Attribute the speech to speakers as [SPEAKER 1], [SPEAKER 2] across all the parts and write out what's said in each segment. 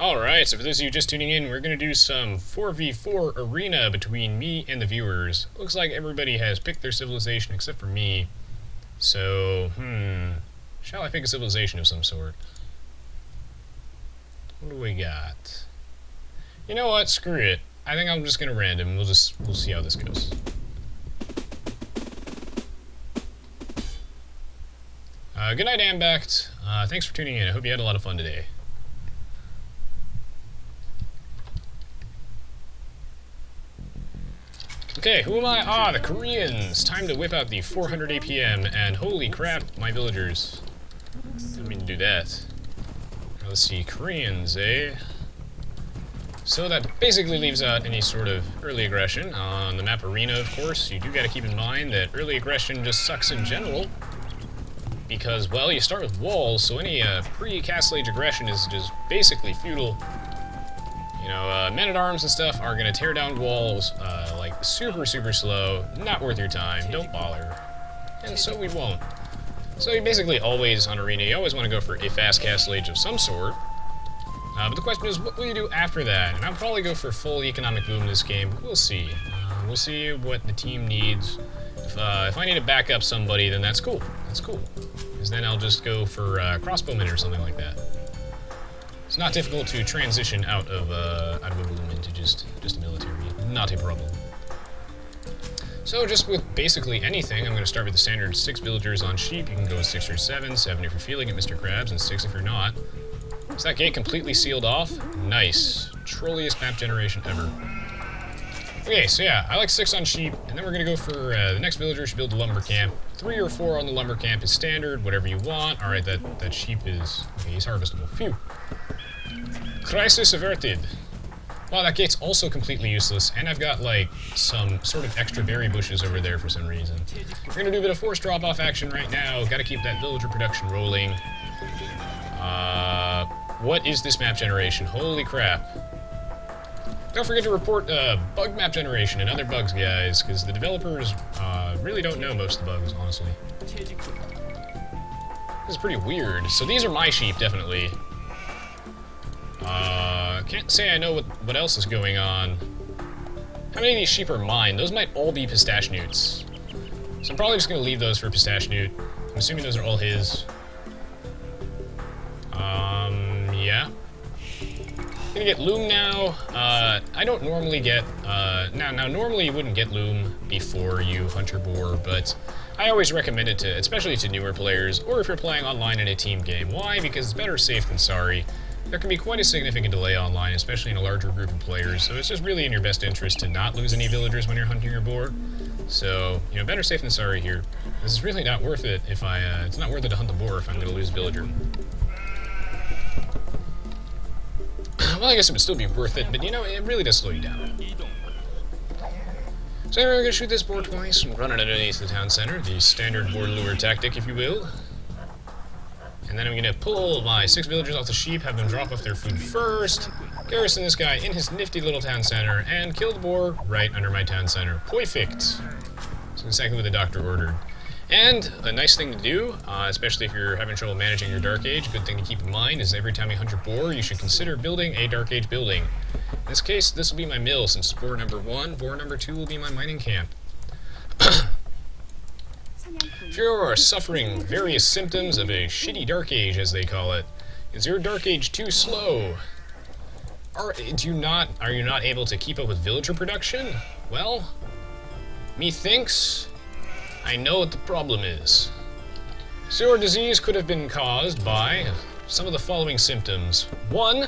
[SPEAKER 1] Alright, so for those of you just tuning in, we're going to do some 4v4 arena between me and the viewers. Looks like everybody has picked their civilization except for me. So, shall I pick a civilization of some sort? What do we got? You know what? Screw it. I think I'm just going to random. We'll see how this goes. Good night, Ambact. Thanks for tuning in. I hope you had a lot of fun today. Okay, who am I? Ah, the Koreans! Time to whip out the 400 APM, and holy crap, my villagers. Didn't mean to do that. Now, let's see, Koreans, eh? So that basically leaves out any sort of early aggression. On the map Arena, of course, you do gotta keep in mind that early aggression just sucks in general. Because, well, you start with walls, so any pre-Castle Age aggression is just basically futile. You know, men-at-arms and stuff are gonna tear down walls, like, super slow, not worth your time, don't bother. And so we won't. So you basically always, on Arena, you always want to go for a fast Castle Age of some sort. But the question is, what will you do after that? And I'll probably go for full economic boom in this game, but we'll see. We'll see what the team needs. If I need to back up somebody, then that's cool. That's cool. Because then I'll just go for crossbowmen or something like that. It's not difficult to transition out of a boom into just military. Not a problem. So just with basically anything, I'm going to start with the standard 6 villagers on sheep. You can go with 6 or 7 if you're feeling it, Mr. Krabs, and 6 if you're not. Is that gate completely sealed off? Nice. Trolliest map generation ever. Okay, so yeah, I like 6 on sheep, and then we're going to go for the next villager should build a lumber camp. 3 or 4 on the lumber camp is standard, whatever you want. Alright, that sheep is... okay, he's harvestable. Phew. Crisis averted. Wow, that gate's also completely useless, and I've got, like, some sort of extra berry bushes over there for some reason. We're gonna do a bit of force drop-off action right now. Gotta keep that villager production rolling. What is this map generation? Holy crap. Don't forget to report bug map generation and other bugs, guys, because the developers really don't know most of the bugs, honestly. This is pretty weird. So these are my sheep, definitely. Can't say I know what else is going on. How many of these sheep are mine? Those might all be Pistachnewts. So I'm probably just gonna leave those for Pistachnewt. I'm assuming those are all his. Yeah. Gonna get loom now. I don't normally get, now normally you wouldn't get loom before you hunt your boar, but I always recommend it to, especially to newer players, or if you're playing online in a team game. Why? Because it's better safe than sorry. There can be quite a significant delay online, especially in a larger group of players, so it's just really in your best interest to not lose any villagers when you're hunting your boar. So, you know, better safe than sorry here. This is really not worth it if it's not worth it to hunt the boar if I'm going to lose a villager. Well, I guess it would still be worth it, but you know, it really does slow you down. So anyway, we're going to shoot this boar twice and run it underneath the town center, the standard boar lure tactic, if you will. And then I'm going to pull my 6 villagers off the sheep, have them drop off their food first, garrison this guy in his nifty little town center, and kill the boar right under my town center. Perfect! That's exactly what the doctor ordered. And a nice thing to do, especially if you're having trouble managing your Dark Age, a good thing to keep in mind is every time you hunt your boar, you should consider building a Dark Age building. In this case, this will be my mill, since boar number 1, boar number 2 will be my mining camp. If you're suffering various symptoms of a shitty Dark Age, as they call it, is your Dark Age too slow? Are you not able to keep up with villager production? Well, methinks I know what the problem is. So your disease could have been caused by some of the following symptoms. 1,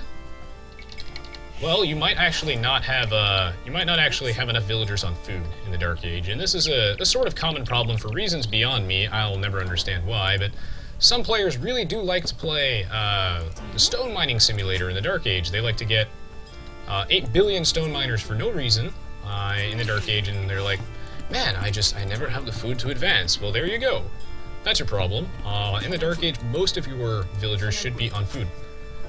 [SPEAKER 1] well, you might actually not have enough villagers on food in the Dark Age, and this is a sort of common problem for reasons beyond me. I'll never understand why, but some players really do like to play the stone mining simulator in the Dark Age. They like to get 8 billion stone miners for no reason in the Dark Age, and they're like, man, I never have the food to advance. Well, there you go. That's your problem. In the Dark Age, most of your villagers should be on food.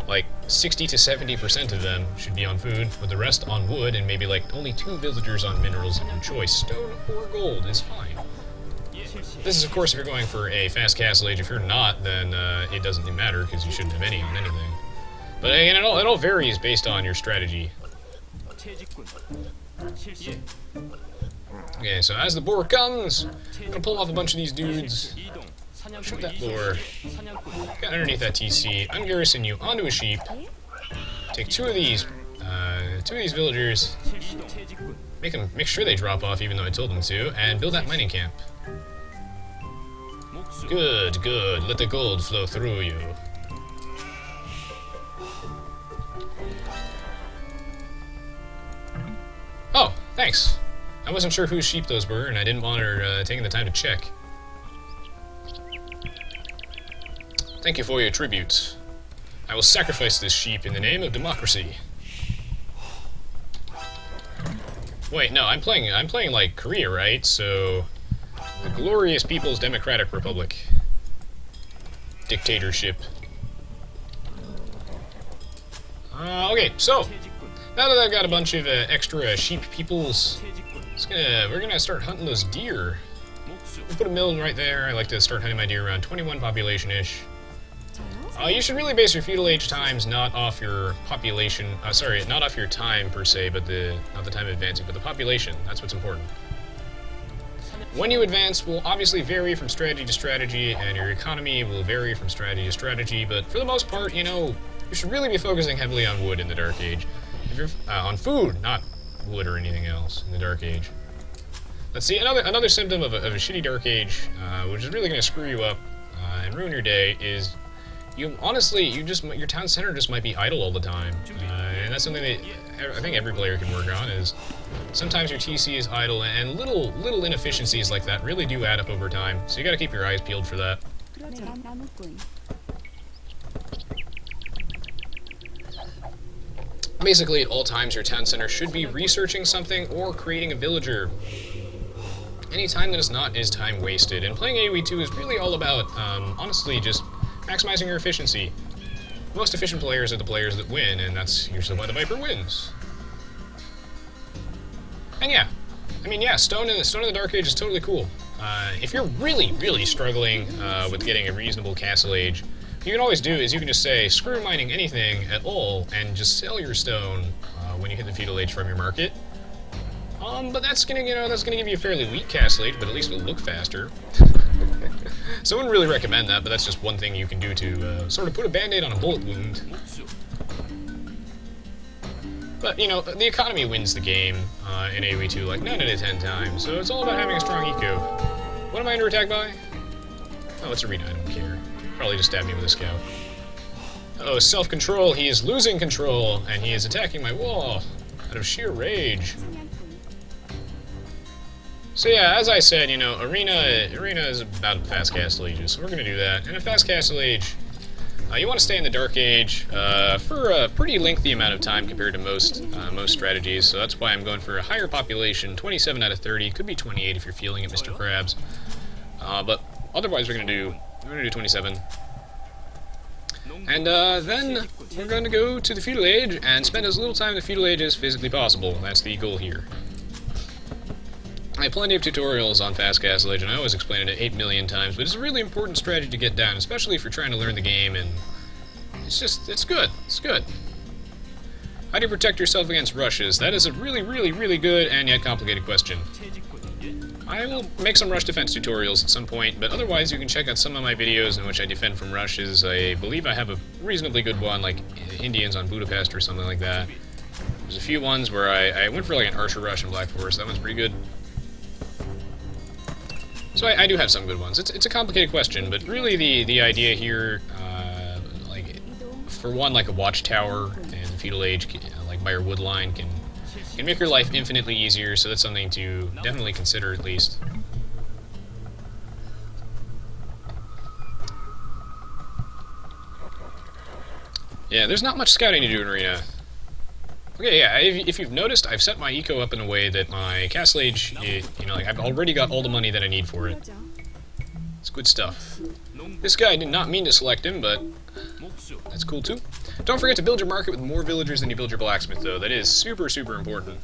[SPEAKER 1] Like, 60 to 70% of them should be on food, with the rest on wood, and maybe, like, only 2 villagers on minerals of your choice. Stone or gold is fine. This is, of course, if you're going for a fast Castle Age. If you're not, then it doesn't matter, because you shouldn't have any on anything. But again, it all varies based on your strategy. Okay, so as the boar comes, I'm gonna pull off a bunch of these dudes. Shoot that boar. Get underneath that TC. Ungarrison you onto a sheep. Take two of these villagers. Make sure they drop off, even though I told them to, and build that mining camp. Good, good. Let the gold flow through you. Oh, thanks. I wasn't sure whose sheep those were, and I didn't want her taking the time to check. Thank you for your tribute. I will sacrifice this sheep in the name of democracy. Wait, no, I'm playing like Korea, right? So the glorious People's Democratic Republic. Dictatorship. Okay, so now that I've got a bunch of extra sheep peoples, we're gonna start hunting those deer. We'll put a mill right there. I like to start hunting my deer around 21 population-ish. You should really base your feudal age times not off your population. Sorry, not off your time per se, but not the time advancing, but the population. That's what's important. When you advance will obviously vary from strategy to strategy, and your economy will vary from strategy to strategy. But for the most part, you know, you should really be focusing heavily on wood in the Dark Age. If you're on food, not wood or anything else in the Dark Age. Let's see, another symptom of a shitty Dark Age, which is really going to screw you up and ruin your day, is honestly, your town center just might be idle all the time, and that's something that I think every player can work on. Is sometimes your TC is idle, and little inefficiencies like that really do add up over time. So you got to keep your eyes peeled for that. Basically, at all times, your town center should be researching something or creating a villager. Any time that is not is time wasted, and playing Aoe2 is really all about, honestly, just maximizing your efficiency. The most efficient players are the players that win, and that's usually why the Viper wins. And yeah, I mean, yeah, Stone in the Dark Age is totally cool. If you're really struggling with getting a reasonable Castle Age, what you can always do is you can just say, screw mining anything at all, and just sell your stone when you hit the feudal age from your market. But that's gonna give you a fairly weak Castle Age, but at least it'll look faster. So I wouldn't really recommend that, but that's just one thing you can do to sort of put a band-aid on a bullet wound. But, you know, the economy wins the game in Aoe2 like 9 out of 10 times, so it's all about having a strong eco. What am I under attack by? Oh, it's Arena, I don't care. Probably just stabbed me with a scout. Oh, self-control, he is losing control, and he is attacking my wall out of sheer rage. So yeah, as I said, you know, Arena is about fast Castle Ages, so we're going to do that. And a fast Castle Age, you want to stay in the Dark Age for a pretty lengthy amount of time compared to most strategies, so that's why I'm going for a higher population, 27 out of 30, could be 28 if you're feeling it, Mr. Krabs. But otherwise we're going to do 27. And then we're going to go to the Feudal Age and spend as little time in the Feudal Age as physically possible. That's the goal here. I have plenty of tutorials on Fast Castle Age, and I always explain it 8 million times, but it's a really important strategy to get down, especially if you're trying to learn the game, and it's good. It's good. How do you protect yourself against rushes? That is a really good and yet complicated question. I will make some rush defense tutorials at some point, but otherwise you can check out some of my videos in which I defend from rushes. I believe I have a reasonably good one, like Indians on Budapest or something like that. There's a few ones where I went for like an Archer Rush in Black Forest. That one's pretty good. So I do have some good ones. It's a complicated question, but really the idea here, like, for one, like a watchtower in Feudal Age, like by your wood line, can make your life infinitely easier, so that's something to definitely consider at least. Yeah, there's not much scouting to do in Arena. Okay, yeah, if you've noticed, I've set my eco up in a way that my Castle Age, you know, like, I've already got all the money that I need for it. It's good stuff. This guy did not mean to select him, but that's cool too. Don't forget to build your market with more villagers than you build your blacksmith, though. That is super important.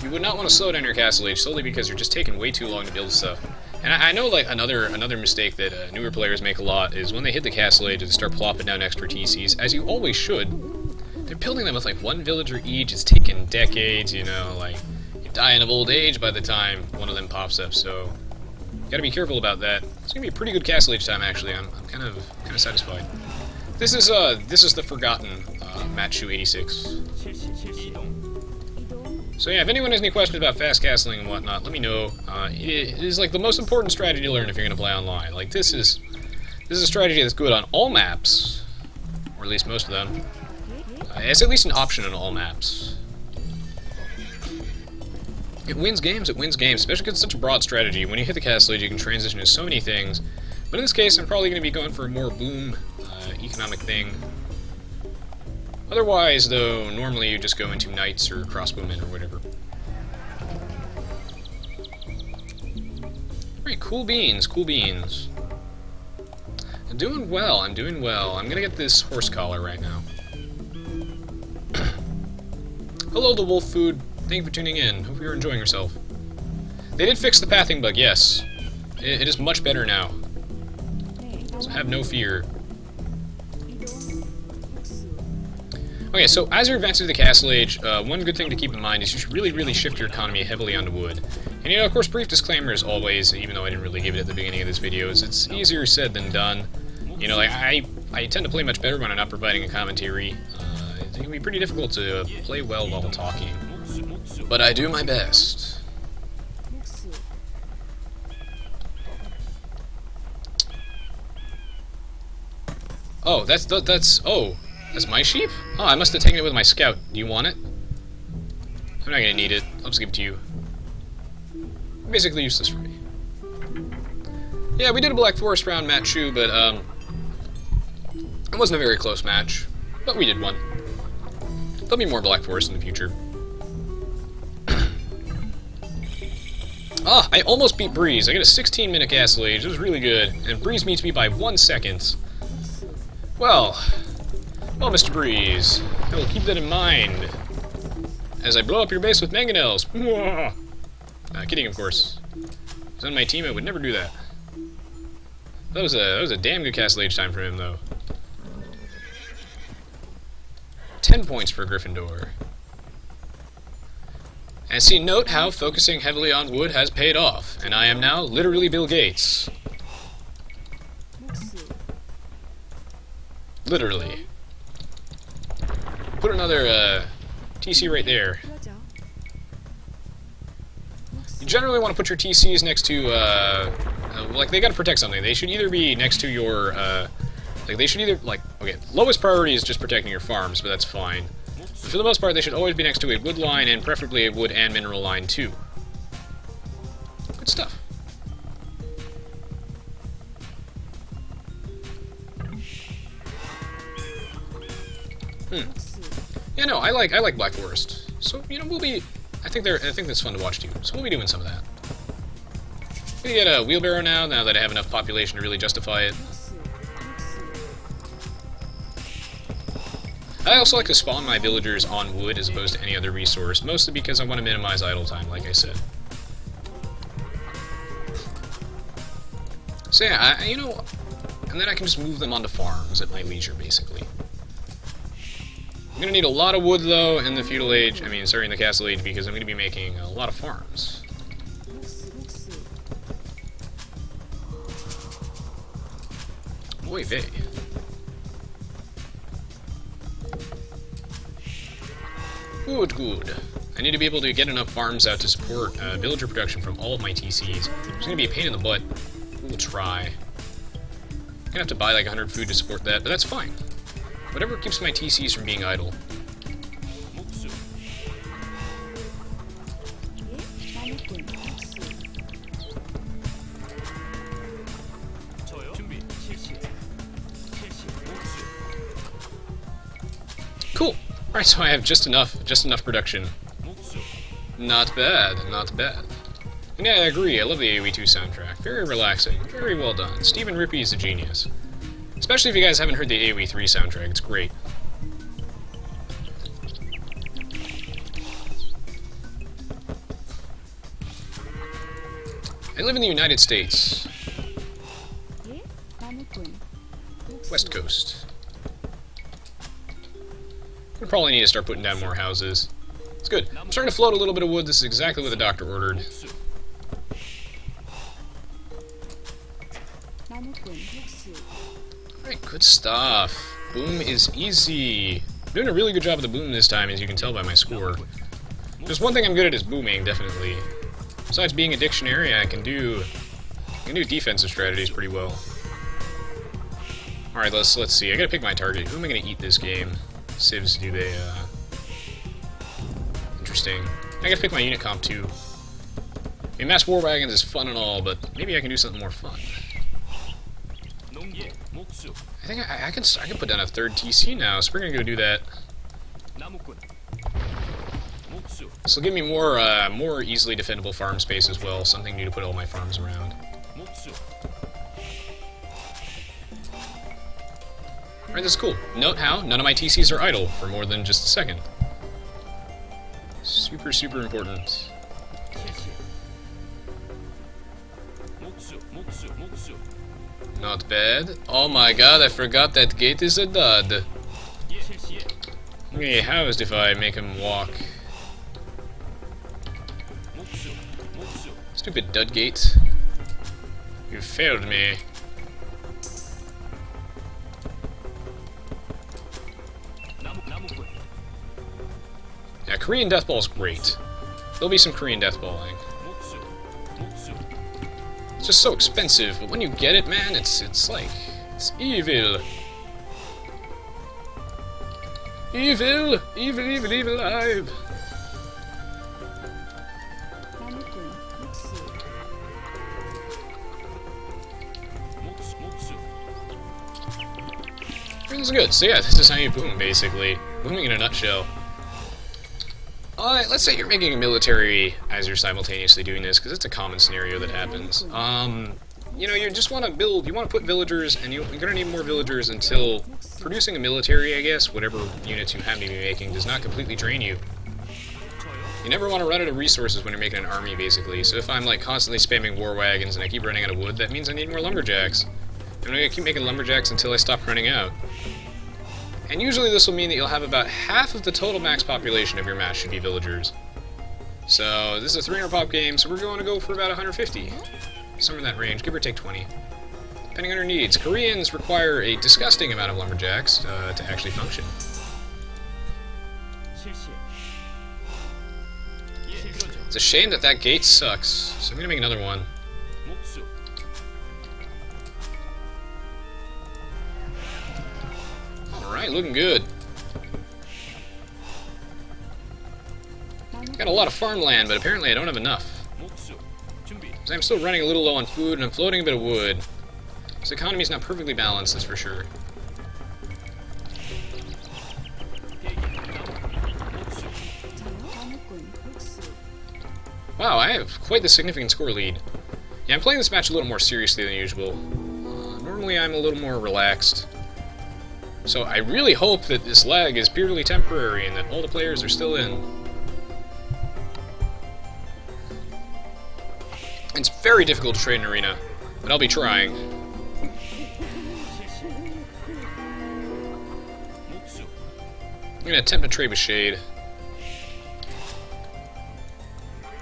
[SPEAKER 1] You would not want to slow down your Castle Age solely because you're just taking way too long to build stuff. And I know, like, another mistake that newer players make a lot is when they hit the castle age, they start plopping down extra TCs, as you always should. They're building them with, like, one villager each. It's taken decades, you know, like, you're dying of old age by the time one of them pops up, so you gotta be careful about that. It's gonna be a pretty good castle age time, actually. I'm kind of satisfied. This is the forgotten Matchu 86. So yeah, if anyone has any questions about fast castling and whatnot, let me know. It is like the most important strategy to learn if you're going to play online. Like this is a strategy that's good on all maps, or at least most of them. It's at least an option on all maps. It wins games, especially because it's such a broad strategy. When you hit the castle age, you can transition to so many things. But in this case, I'm probably going to be going for a more boom economic thing. Otherwise, though, normally you just go into knights or crossbowmen or whatever. Alright, cool beans, cool beans. I'm doing well, I'm doing well. I'm gonna get this horse collar right now. Hello, the wolf food. Thank you for tuning in. Hope you're enjoying yourself. They did fix the pathing bug, yes. It is much better now. So have no fear. Okay, so as you're advancing to the castle age, one good thing to keep in mind is you should really shift your economy heavily onto wood. And you know, of course, brief disclaimer as always, even though I didn't really give it at the beginning of this video, is it's easier said than done. You know, like, I tend to play much better when I'm not providing a commentary. It can be pretty difficult to play well while talking. But I do my best. Oh, that's my sheep? Oh, I must have taken it with my scout. Do you want it? I'm not gonna need it. I'll just give it to you. Basically useless for me. Yeah, we did a Black Forest round Matchu, but, it wasn't a very close match. But we did one. There'll be more Black Forest in the future. Ah, I almost beat Breeze. I got a 16-minute castle age. It was really good. And Breeze beats me by 1 second. Well, Mr. Breeze, I will keep that in mind as I blow up your base with mangonels. Kidding, of course. If he was on my team, I would never do that. That was a damn good castle age time for him, though. 10 points for Gryffindor. And see, note how focusing heavily on wood has paid off, and I am now literally Bill Gates. Literally. Put another TC right there. You generally want to put your TCs next to, like, they gotta protect something. They should either be next to your, like, they should either, like, okay, lowest priority is just protecting your farms, but that's fine. But for the most part, they should always be next to a wood line, and preferably a wood and mineral line, too. Good stuff. Yeah, no, I like Black Forest. So, you know, I think that's fun to watch too. So we'll be doing some of that. I'm gonna get a wheelbarrow now that I have enough population to really justify it. I also like to spawn my villagers on wood as opposed to any other resource, mostly because I want to minimize idle time, like I said. So yeah, you know, and then I can just move them onto farms at my leisure, basically. I'm gonna need a lot of wood, though, in the feudal age, in the castle age, because I'm gonna be making a lot of farms. Oy vey. Good. I need to be able to get enough farms out to support villager production from all of my TCs. It's gonna be a pain in the butt. We'll try. I'm gonna have to buy like 100 food to support that, but that's fine. Whatever keeps my TCs from being idle. Cool. Alright, so I have just enough production. Not bad, not bad. And yeah, I agree, I love the Aoe2 soundtrack. Very relaxing, very well done. Stephen Rippey is a genius. Especially if you guys haven't heard the Aoe3 soundtrack, it's great. I live in the United States. West Coast. We probably need to start putting down more houses. It's good. I'm starting to float a little bit of wood. This is exactly what the doctor ordered. Alright, good stuff. Boom is easy. I'm doing a really good job of the boom this time, as you can tell by my score. There's one thing I'm good at is booming, definitely. Besides being a dictionary, I can do defensive strategies pretty well. Alright, let's see. I gotta pick my target. Who am I gonna eat this game? Civs, do they, Interesting. I gotta pick my unit comp, too. I mean, mass war wagons is fun and all, but maybe I can do something more fun. I think I can put down a third TC now, so we're gonna go do that. This will give me more easily defendable farm space as well, something new to put all my farms around. Alright, this is cool. Note how none of my TCs are idle for more than just a second. Super, super important. Not bad. Oh my god, I forgot that gate is a dud. Okay, housed if I make him walk. Stupid dud gate. You failed me. Yeah, Korean Deathball's great. There'll be some Korean Deathballing. It's just so expensive, but when you get it, man, it's like, it's evil. Evil! Evil, evil, evil alive! This is good. So yeah, this is how you boom, basically. Booming in a nutshell. Let's say you're making a military as you're simultaneously doing this, because it's a common scenario that happens. You know, you just want to build, you want to put villagers, and you're going to need more villagers until producing a military, I guess, whatever units you happen to be making, does not completely drain you. You never want to run out of resources when you're making an army, basically. So if I'm, like, constantly spamming war wagons and I keep running out of wood, that means I need more lumberjacks. And I'm going to keep making lumberjacks until I stop running out. And usually this will mean that you'll have about half of the total max population of your match should be villagers. So this is a 300 pop game, so we're going to go for about 150. Somewhere in that range, give or take 20. Depending on your needs. Koreans require a disgusting amount of lumberjacks to actually function. It's a shame that that gate sucks, so I'm going to make another one. Alright, looking good. Got a lot of farmland, but apparently I don't have enough. So I'm still running a little low on food, and I'm floating a bit of wood. This economy's not perfectly balanced, that's for sure. Wow, I have quite the significant score lead. Yeah, I'm playing this match a little more seriously than usual. Normally I'm a little more relaxed. So I really hope that this lag is purely temporary and that all the players are still in. It's very difficult to trade in Arena, but I'll be trying. I'm gonna attempt to trade with Shade.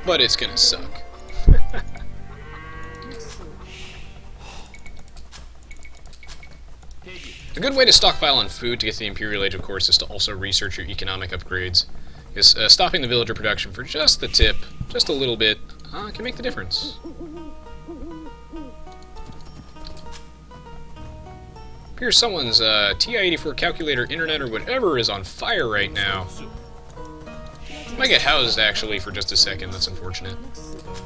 [SPEAKER 1] But it's gonna suck. A good way to stockpile on food to get to the Imperial Age, of course, is to also research your economic upgrades. Because stopping the villager production for just the tip, just a little bit, can make the difference. Here's someone's TI-84 calculator, internet, or whatever is on fire right now. Might get housed, actually, for just a second. That's unfortunate.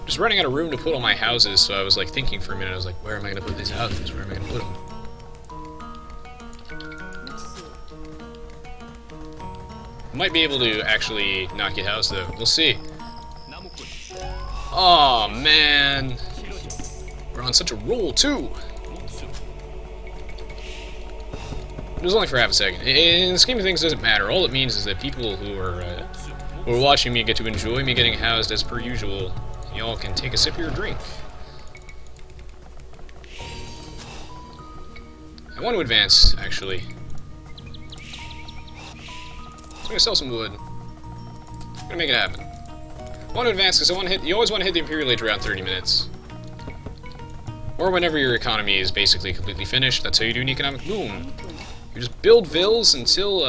[SPEAKER 1] Just running out of room to put all my houses, so I was, like, thinking for a minute. I was like, where am I going to put these houses? Where am I going to put them? Might be able to actually not get housed, though. We'll see. Oh man. We're on such a roll, too. It was only for half a second. In the scheme of things, it doesn't matter. All it means is that people who are watching me get to enjoy me getting housed as per usual. Y'all can take a sip of your drink. I want to advance, actually. So I'm gonna sell some wood. I'm gonna make it happen. I want to advance because I want to hit. You always want to hit the Imperial Age around 30 minutes. Or whenever your economy is basically completely finished. That's how you do an economic boom. You just build vills until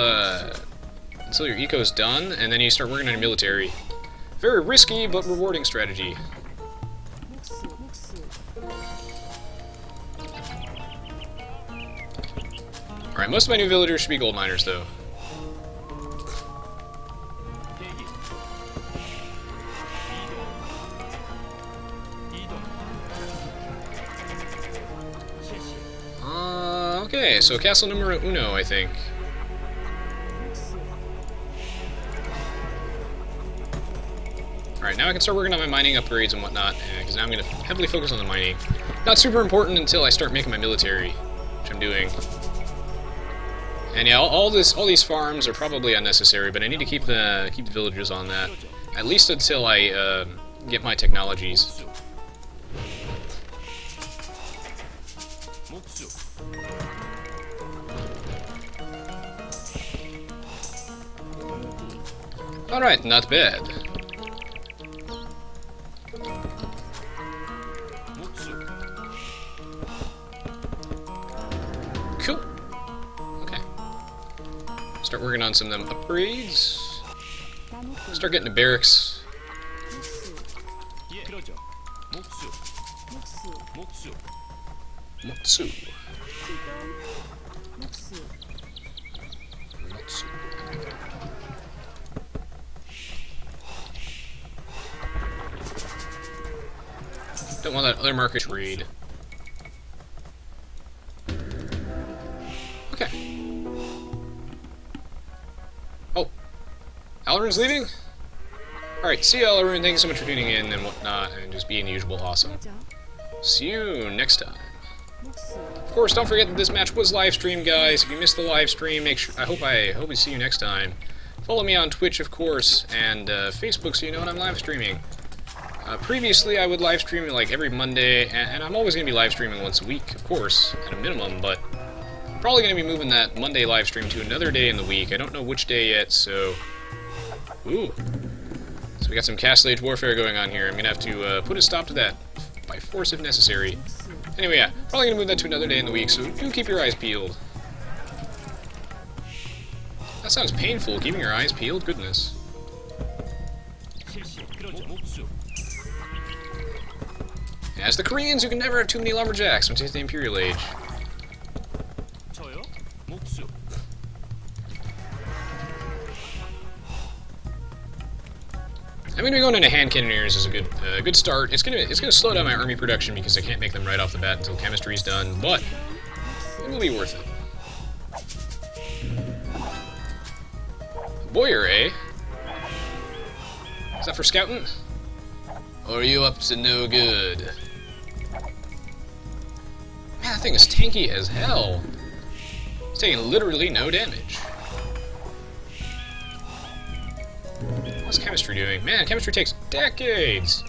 [SPEAKER 1] your eco's done, and then you start working on your military. Very risky, but rewarding strategy. Alright, most of my new villagers should be gold miners, though. Okay, so castle numero uno, I think. Alright, now I can start working on my mining upgrades and whatnot, because now I'm going to heavily focus on the mining. Not super important until I start making my military, which I'm doing. And yeah, all these farms are probably unnecessary, but I need to keep the villagers on that, at least until I get my technologies. Alright, not bad. Cool. Okay. Start working on some of them upgrades. Start getting to barracks. Motsu. Don't want that other market trade. Okay. Oh. Alaroon's leaving? Alright, see you, Alaroon. Thank you so much for tuning in and whatnot, and just being the usual awesome. See you next time. Of course, don't forget that this match was live streamed, guys. If you missed the live stream, make sure. I hope we see you next time. Follow me on Twitch, of course, and Facebook, so you know when I'm live streaming. Previously, I would live stream like every Monday, and I'm always going to be live streaming once a week, of course, at a minimum, but I'm probably going to be moving that Monday live stream to another day in the week. I don't know which day yet, so... Ooh. So we got some Castle Age warfare going on here. I'm going to have to put a stop to that by force if necessary. Anyway, yeah, probably going to move that to another day in the week, so do keep your eyes peeled. That sounds painful, keeping your eyes peeled? Goodness. As the Koreans, you can never have too many lumberjacks once you hit the Imperial Age. I'm gonna be going into hand cannoneers as a good start. It's gonna slow down my army production because I can't make them right off the bat until chemistry's done, but it will be worth it. Boyer, eh? Is that for scouting? Or are you up to no good? Man, that thing is tanky as hell. It's taking literally no damage. What's chemistry doing? Man, chemistry takes decades!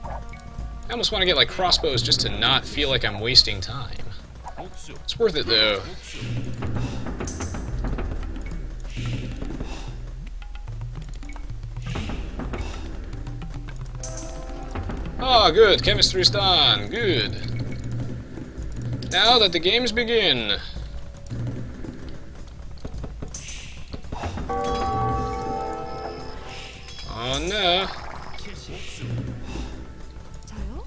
[SPEAKER 1] I almost want to get like crossbows just to not feel like I'm wasting time. It's worth it though. Ah, good. Chemistry's done. Good. Now that the games begin. Oh no.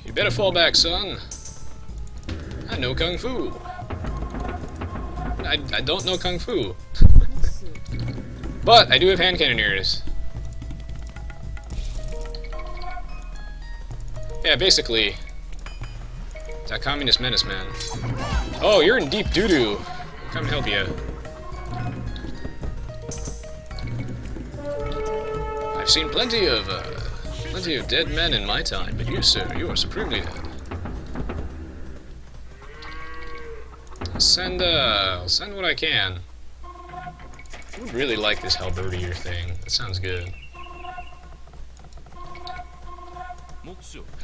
[SPEAKER 1] You better fall back, son. I know Kung Fu. I don't know Kung Fu. But I do have hand cannoneers. Yeah, basically. It's that communist menace, man. Oh, you're in deep doo-doo. Come and help you. I've seen plenty of dead men in my time, but you, sir, you are supremely dead. I'll send what I can. I would really like this halberdier thing. That sounds good.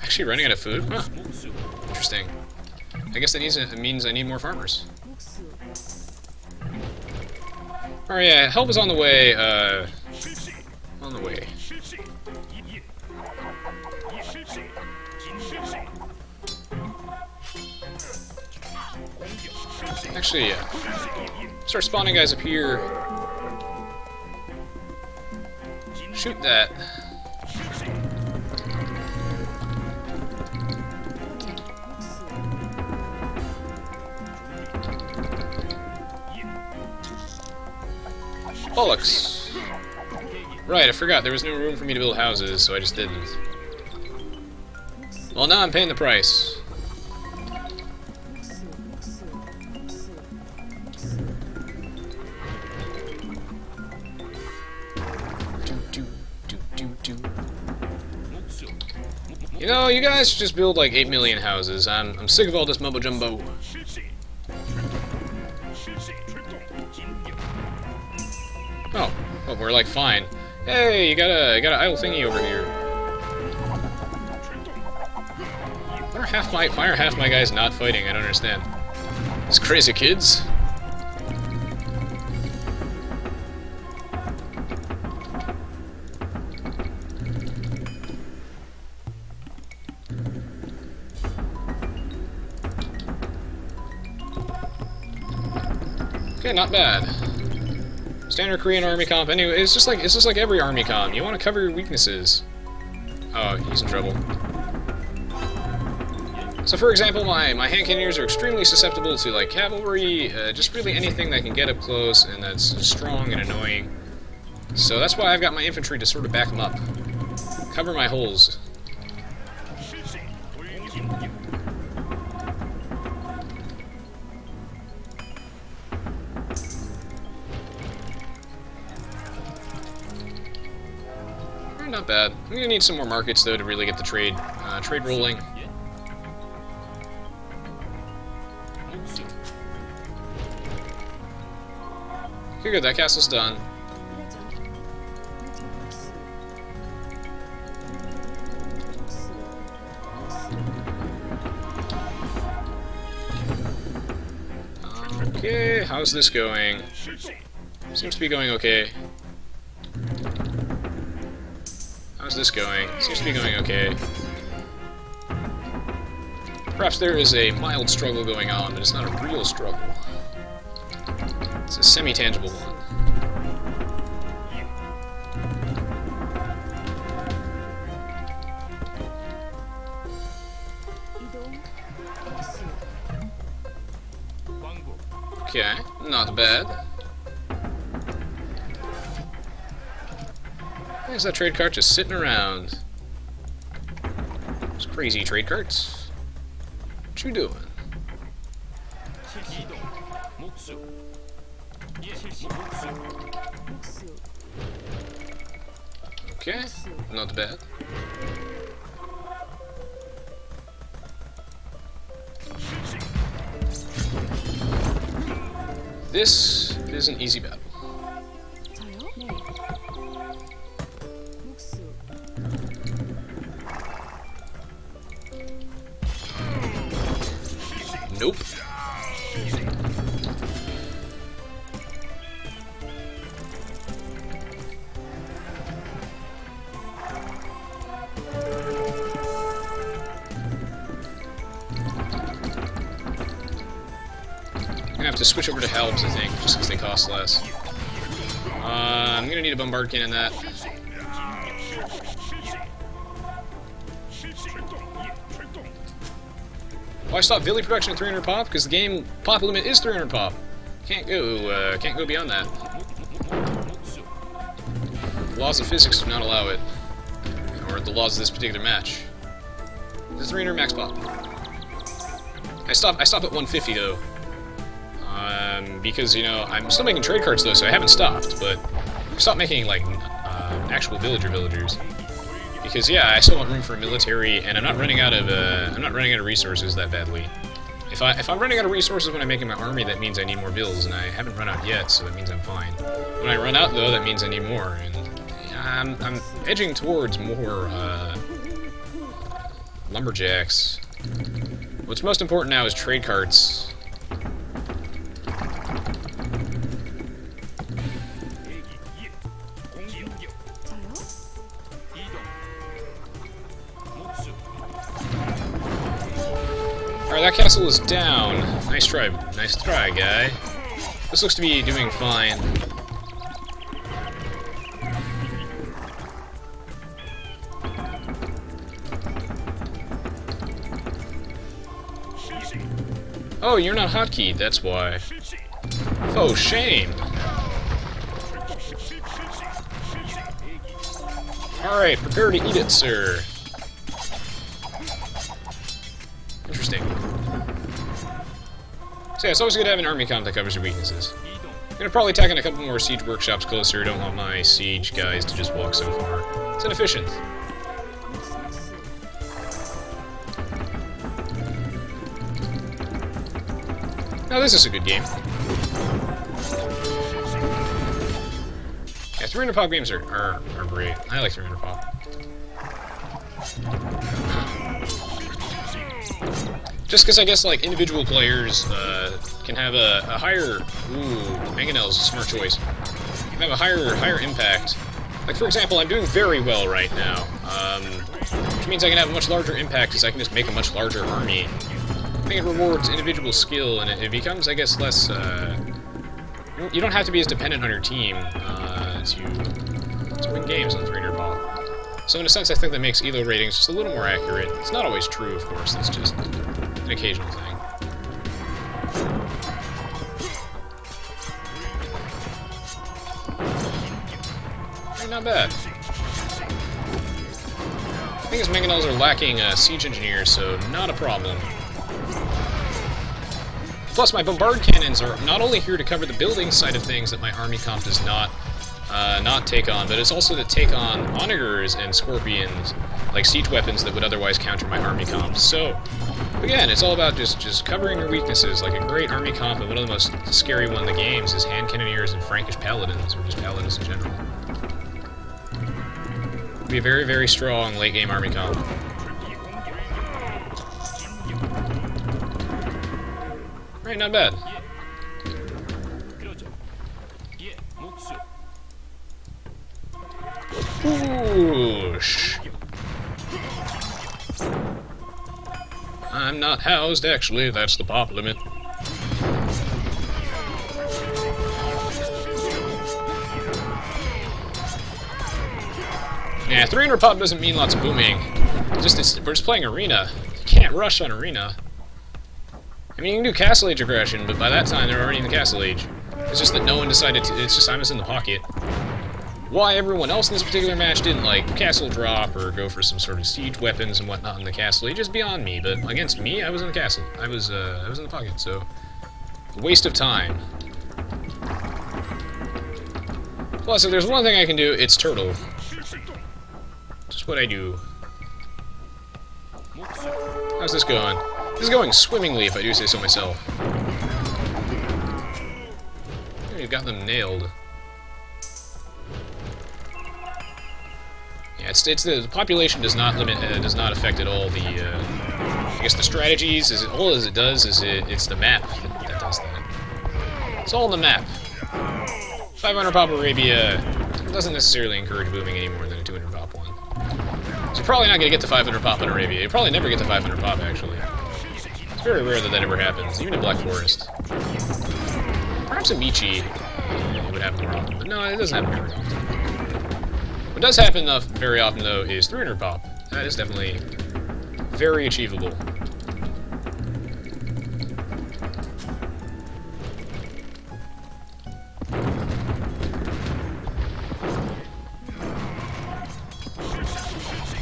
[SPEAKER 1] Actually running out of food? Huh. Interesting. I guess that means I need more farmers. Alright, yeah, help is on the way, on the way. Actually, yeah. Start spawning guys up here. Shoot that. Bollocks! Right, I forgot there was no room for me to build houses, so I just didn't. Well, now I'm paying the price. You know, you guys should just build like 8 million houses. I'm sick of all this mumbo jumbo. Oh, we're like fine. Hey, you got a idle thingy over here. Why are half my guys not fighting? I don't understand. These crazy kids. Okay, not bad. Standard Korean army comp. Anyway, it's just like every army comp. You want to cover your weaknesses. Oh, he's in trouble. So, for example, my hand cannoneers are extremely susceptible to like cavalry, just really anything that can get up close and that's strong and annoying. So that's why I've got my infantry to sort of back them up, cover my holes. Not bad. I'm gonna need some more markets though to really get the trade rolling. Okay, good. That castle's done. Okay, how's this going? Seems to be going okay. How's this going? Seems to be going okay. Perhaps there is a mild struggle going on, but it's not a real struggle. It's a semi-tangible one. Okay, not bad. There's that trade cart just sitting around. Those crazy trade carts. What you doing? Okay, not bad. This is an easy battle. Nope. I'm gonna have to switch over to Helbs, I think, just because they cost less. I'm gonna need a bombard cannon in that. Why stop Villi production at 300 pop? Because the game pop limit is 300 pop. Can't go beyond that. The laws of physics do not allow it, or the laws of this particular match. The 300 max pop. I stop at 150 though, because you know I'm still making trade cards though, so I haven't stopped. But I stopped making like actual villagers. Because yeah, I still want room for a military, and I'm not running out of resources that badly. If I'm running out of resources when I'm making my army, that means I need more bills, and I haven't run out yet, so that means I'm fine. When I run out though, that means I need more, and I'm edging towards more lumberjacks. What's most important now is trade carts. castle is down. Nice try, guy. This looks to be doing fine. Oh, you're not hotkeyed, that's why. Oh, shame. Alright, prepare to eat it, sir. Interesting. So yeah, it's always good to have an army comp that covers your weaknesses. I'm gonna probably tack in a couple more siege workshops closer. Don't want my siege guys to just walk so far. It's inefficient. Now this is a good game. Yeah, 300 pop games are great. I like 300 pop. Just because I guess like individual players can have a higher. Ooh, Mangonel's a smart choice. Can have a higher impact. Like for example, I'm doing very well right now, which means I can have a much larger impact because I can just make a much larger army. I think it rewards individual skill, and it becomes, I guess, less. You don't have to be as dependent on your team to win games on 300 pop. So in a sense, I think that makes elo ratings just a little more accurate. It's not always true, of course. It's just an occasional thing. Right, not bad. I think his mangonels are lacking siege engineers, so not a problem. Plus, my bombard cannons are not only here to cover the building side of things that my army comp does not take on, but it's also to take on onagers and scorpions, like siege weapons that would otherwise counter my army comp. So, again, it's all about just covering your weaknesses. Like a great army comp, and one of the most scary one in the games is hand cannoneers and Frankish paladins, or just paladins in general. Be a very, very strong late-game army comp. Right, not bad. Whoosh. I'm not housed, actually. That's the pop limit. Yeah, 300 pop doesn't mean lots of booming. We're just playing arena. You can't rush on arena. I mean, you can do Castle Age aggression, but by that time they're already in the Castle Age. It's just that no one decided to. It's just I was in the pocket. Why everyone else in this particular match didn't like castle drop or go for some sort of siege weapons and whatnot in the Castle Age is beyond me. But against me, I was in the castle. I was in the pocket. So, waste of time. Plus, if there's one thing I can do, it's turtle. Just what I do. How's this going? This is going swimmingly, if I do say so myself. You've got them nailed. Yeah, it's the population does not affect at all the. I guess the strategies all as it does is it's the map that does that. It's all in the map. 500 pop Arabia doesn't necessarily encourage booming any more than a 200 pop one. So you're probably not going to get to 500 pop in Arabia. You'll probably never get to 500 pop actually. It's very rare that ever happens, even in Black Forest. Perhaps in Michi, it would happen more often, but no, it doesn't happen very often. What does happen very often, though, is 300 pop. That is definitely very achievable.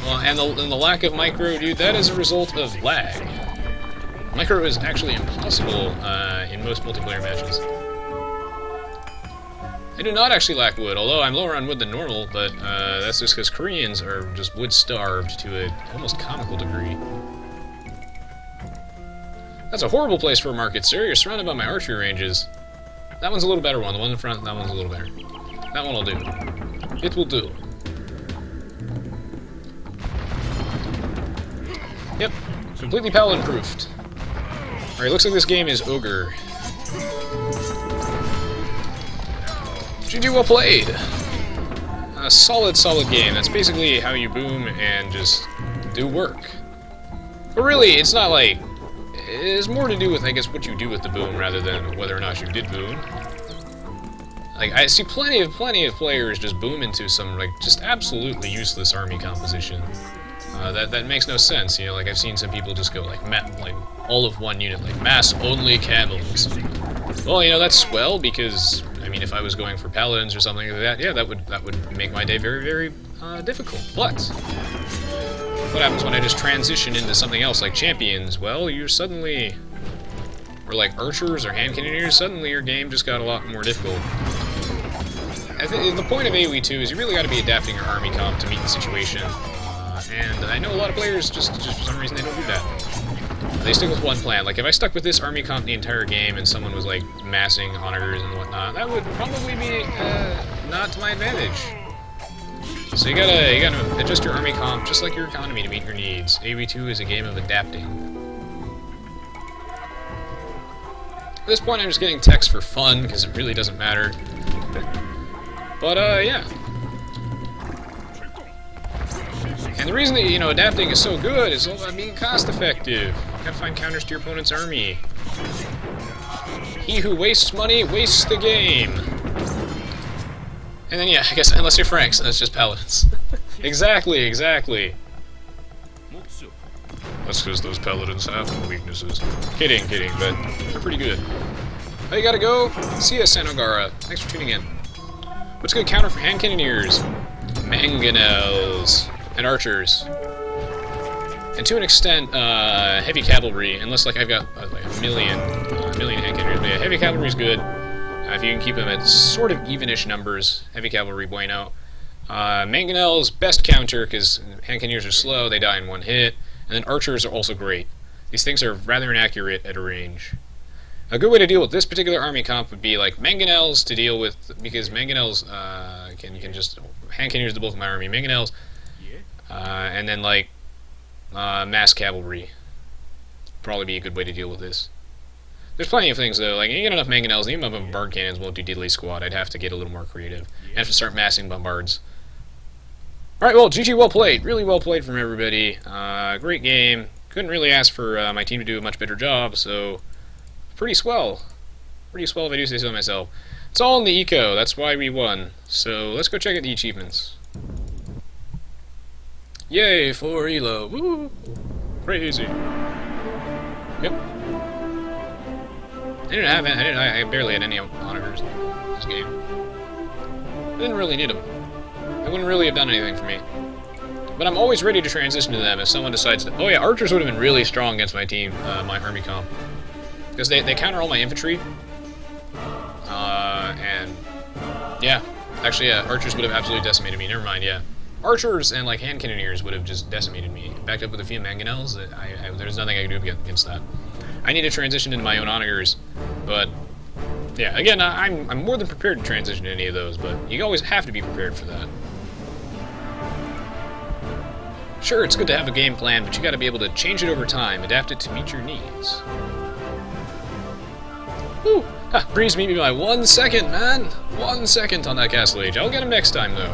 [SPEAKER 1] Well, and the lack of micro, dude, that is a result of lag. Micro is actually impossible in most multiplayer matches. I do not actually lack wood, although I'm lower on wood than normal, but that's just because Koreans are just wood-starved to an almost comical degree. That's a horrible place for a market, sir. You're surrounded by my archery ranges. That one's a little better one. The one in front, that one's a little better. That one will do. It will do. Yep. Completely paladin-proofed. Alright, looks like this game is Ogre. GG, well played! A solid game. That's basically how you boom and just do work. But really, it's not like... is more to do with, I guess, what you do with the boon rather than whether or not you did boon. Like, I see plenty of players just boom into some, like, just absolutely useless army composition. That makes no sense, you know, like, I've seen some people just go, like, all of one unit, like, mass only camels. Well, you know, that's swell, because, I mean, if I was going for paladins or something like that, yeah, that would make my day very, very, difficult. But what happens when I just transition into something else, like champions? Well, you're suddenly, or like archers or hand cannoneers, suddenly your game just got a lot more difficult. I think the point of Aoe2 is you really got to be adapting your army comp to meet the situation. And I know a lot of players just for some reason they don't do that. They stick with one plan. Like if I stuck with this army comp the entire game and someone was like massing honors and whatnot, that would probably be not to my advantage. So you gotta adjust your army comp just like your economy to meet your needs. Aoe2 is a game of adapting. At this point I'm just getting text for fun because it really doesn't matter. But yeah. And the reason that, you know, adapting is so good is all about being cost-effective. You gotta find counters to your opponent's army. He who wastes money wastes the game. And then, yeah, I guess, unless you're Franks, that's just paladins. Exactly. That's because those paladins have no weaknesses. Kidding, but they're pretty good. Oh, you gotta go? See ya, Sanogara. Thanks for tuning in. What's a good counter for hand cannoneers? Mangonels. And archers. And to an extent, heavy cavalry, unless like I've got like a million hand cannoneers. But yeah, heavy cavalry is good. If you can keep them at sort of evenish numbers, heavy cavalry bueno. Mangonels, best counter, because hand cannoneers are slow, they die in one hit. And then archers are also great. These things are rather inaccurate at a range. A good way to deal with this particular army comp would be like mangonels to deal with, because mangonels can just hand cannoneers to both of my army. Mangonels. And then, like, mass cavalry. Probably be a good way to deal with this. There's plenty of things, though. Like, you get enough mangonels, and even if bombard cannons won't do diddly squat, I'd have to get a little more creative. I'd have to start massing bombards. Alright, well, GG, well played. Really well played from everybody. Great game. Couldn't really ask for my team to do a much better job, so pretty swell. Pretty swell if I do say so myself. It's all in the eco. That's why we won. So let's go check out the achievements. Yay, 4 elo. Woo! Crazy. Yep. I barely had any honors this game. I didn't really need them. They wouldn't really have done anything for me. But I'm always ready to transition to them if someone decides to... Oh yeah, archers would have been really strong against my team, my army comp. Because they counter all my infantry. And... Yeah. Actually, yeah, archers would have absolutely decimated me. Never mind, yeah. Archers and like hand cannoneers would have just decimated me. Backed up with a few mangonels, there's nothing I can do against that. I need to transition into my own onagers, but yeah, again, I'm more than prepared to transition to any of those, but you always have to be prepared for that. Sure, it's good to have a game plan, but you got to be able to change it over time, adapt it to meet your needs. Woo! Ha, Breeze beat me by 1 second, man! 1 second on that Castle Age. I'll get him next time, though.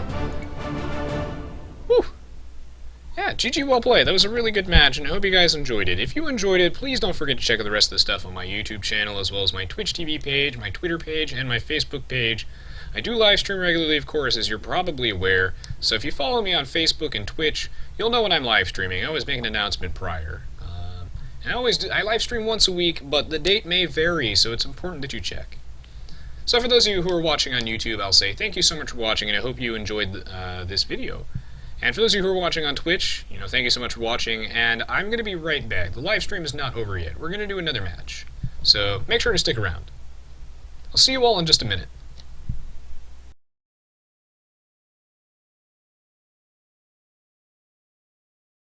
[SPEAKER 1] Whew. Yeah, GG, well played. That was a really good match, and I hope you guys enjoyed it. If you enjoyed it, please don't forget to check out the rest of the stuff on my YouTube channel, as well as my Twitch TV page, my Twitter page, and my Facebook page. I do live stream regularly, of course, as you're probably aware, so if you follow me on Facebook and Twitch, you'll know when I'm live streaming. I always make an announcement prior. And I live stream once a week, but the date may vary, so it's important that you check. So for those of you who are watching on YouTube, I'll say thank you so much for watching, and I hope you enjoyed this video. And for those of you who are watching on Twitch, you know, thank you so much for watching, and I'm going to be right back. The live stream is not over yet. We're going to do another match, so make sure to stick around. I'll see you all in just a minute.